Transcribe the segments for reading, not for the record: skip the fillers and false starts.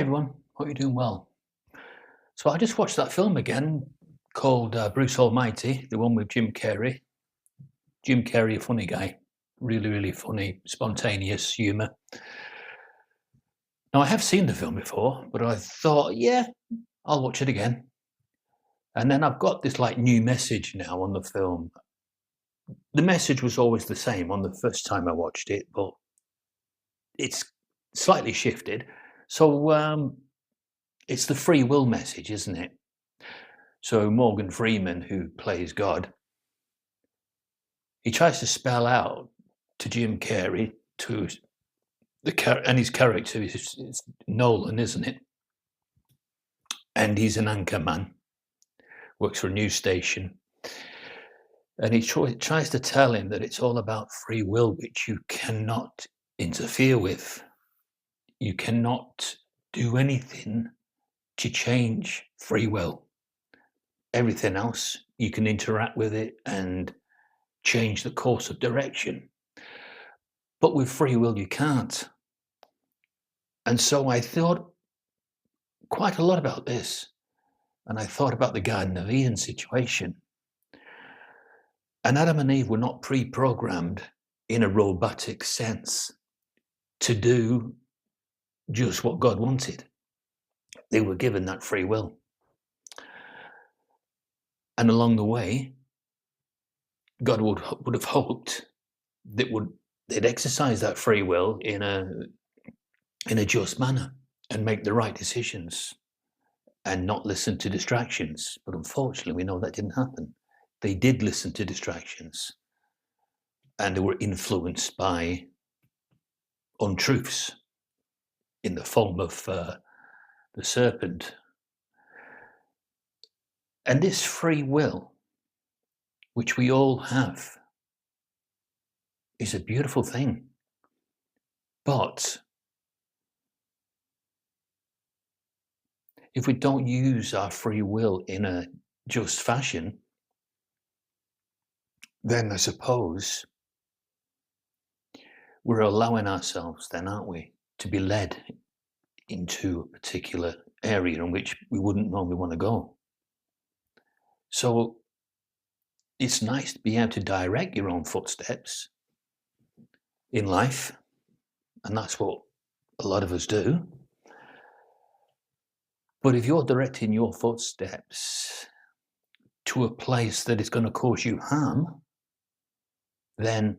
Hey everyone, hope you're doing well. So I just watched that film again called Bruce Almighty, the one with Jim Carrey. Jim Carrey, a funny guy, really, really funny, spontaneous humour. Now I have seen the film before, but I thought, yeah, I'll watch it again. And then I've got this like new message now on the film. The message was always the same on the first time I watched it, but it's slightly shifted. So it's the free will message, isn't it? So Morgan Freeman, who plays God, he tries to spell out to Jim Carrey, to and his character is Nolan, isn't it? And he's an anchor man, works for a news station, and he tries to tell him that it's all about free will, which you cannot interfere with. You cannot do anything to change free will. Everything else, you can interact with it and change the course of direction. But with free will, you can't. And so I thought quite a lot about this. And I thought about the Garden of Eden situation. And Adam and Eve were not pre-programmed in a robotic sense to do just what God wanted. They were given that free will. And along the way, God would have hoped that they'd exercise that free will in a just manner and make the right decisions and not listen to distractions. But unfortunately, we know that didn't happen. They did listen to distractions, and they were influenced by untruths in the form of the serpent. And this free will, which we all have, is a beautiful thing. But if we don't use our free will in a just fashion, then I suppose we're allowing ourselves then, aren't we, to be led into a particular area in which we wouldn't normally want to go. So it's nice to be able to direct your own footsteps in life, and that's what a lot of us do. But if you're directing your footsteps to a place that is going to cause you harm, then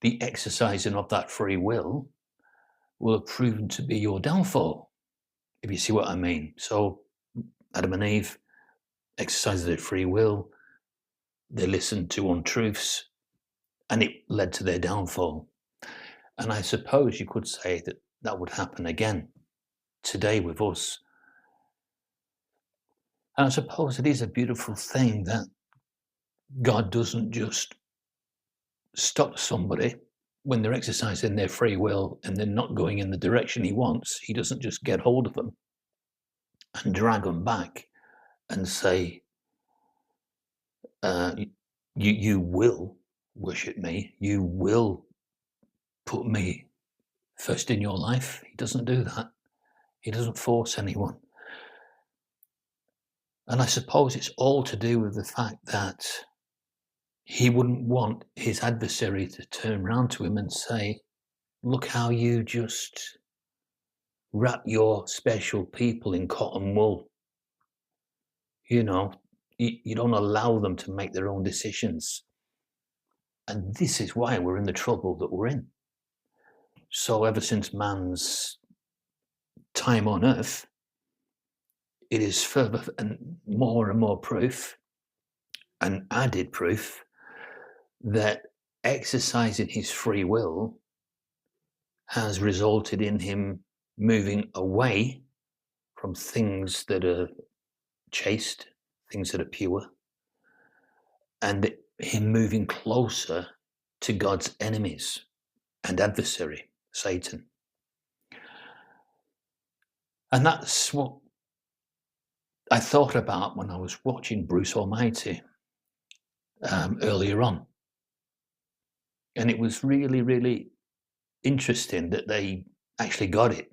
the exercising of that free will have proven to be your downfall, if you see what I mean. So Adam and Eve exercised their free will, they listened to untruths, and it led to their downfall. And I suppose you could say that that would happen again today with us. And I suppose it is a beautiful thing that God doesn't just stop somebody when they're exercising their free will and they're not going in the direction he wants. He doesn't just get hold of them and drag them back and say, you will worship me, you will put me first in your life. He doesn't do that. He doesn't force anyone. And I suppose it's all to do with the fact that he wouldn't want his adversary to turn around to him and say, look how you just wrap your special people in cotton wool. You know, you don't allow them to make their own decisions. And this is why we're in the trouble that we're in. So ever since man's time on earth, it is further and more proof, and added proof, that exercising his free will has resulted in him moving away from things that are chaste, things that are pure, and him moving closer to God's enemies and adversary, Satan. And that's what I thought about when I was watching Bruce Almighty earlier on. And it was really interesting that they actually got it.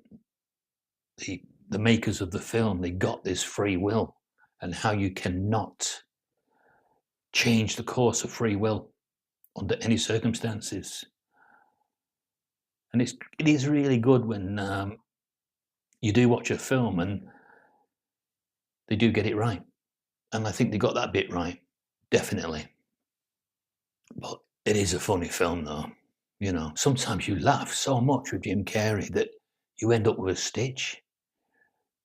the makers of the film, they got this free will and how you cannot change the course of free will under any circumstances. And it is really good when you do watch a film and they do get it right. And I think they got that bit right, definitely. But it is a funny film, though. You know, sometimes you laugh so much with Jim Carrey that you end up with a stitch.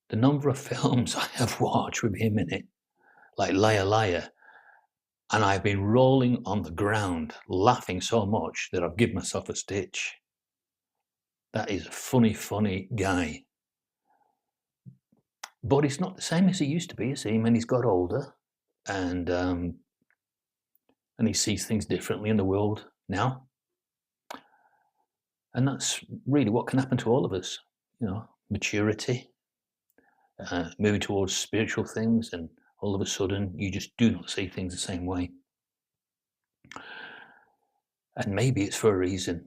The number of films I have watched with him in it, like Liar Liar, and I've been rolling on the ground laughing so much that I've given myself a stitch. That is a funny, funny guy. But he's not the same as he used to be, is he? I mean, he's got older and he sees things differently in the world now. And that's really what can happen to all of us, you know, maturity, moving towards spiritual things, and all of a sudden you just do not see things the same way. And maybe it's for a reason,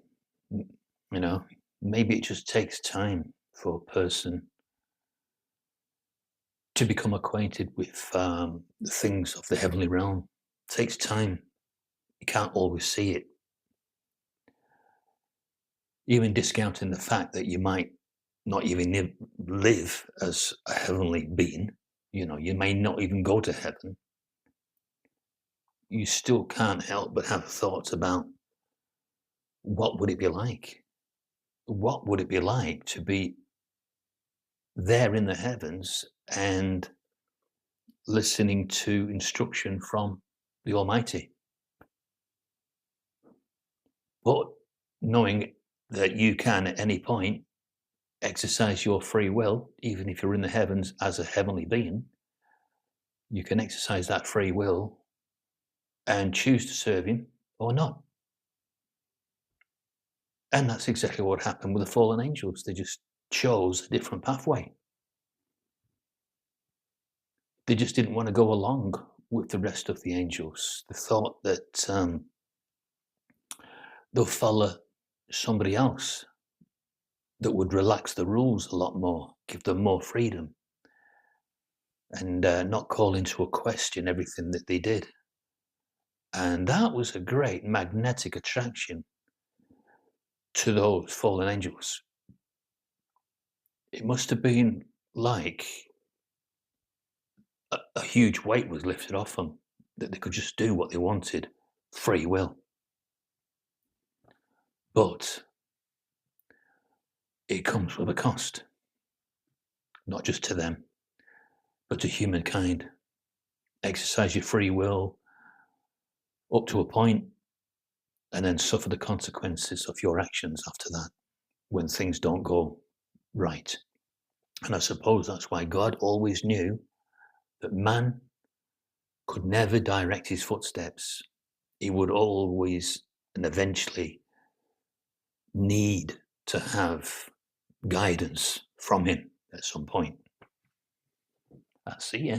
you know, maybe it just takes time for a person to become acquainted with the things of the heavenly realm. It takes time. You can't always see it. Even discounting the fact that you might not even live as a heavenly being, you know, you may not even go to heaven. You still can't help but have thoughts about what would it be like? What would it be like to be there in the heavens and listening to instruction from the Almighty? But knowing that you can at any point exercise your free will, even if you're in the heavens as a heavenly being, you can exercise that free will and choose to serve him or not. And that's exactly what happened with the fallen angels. They just chose a different pathway. They just didn't want to go along with the rest of the angels. They thought that they'll follow somebody else that would relax the rules a lot more, give them more freedom, and not call into a question everything that they did. And that was a great magnetic attraction to those fallen angels. It must have been like a huge weight was lifted off them, that they could just do what they wanted, free will. But it comes with a cost, not just to them, but to humankind. Exercise your free will up to a point, and then suffer the consequences of your actions after that when things don't go right. And I suppose that's why God always knew that man could never direct his footsteps. He would always and eventually need to have guidance from him at some point. I'll see ya.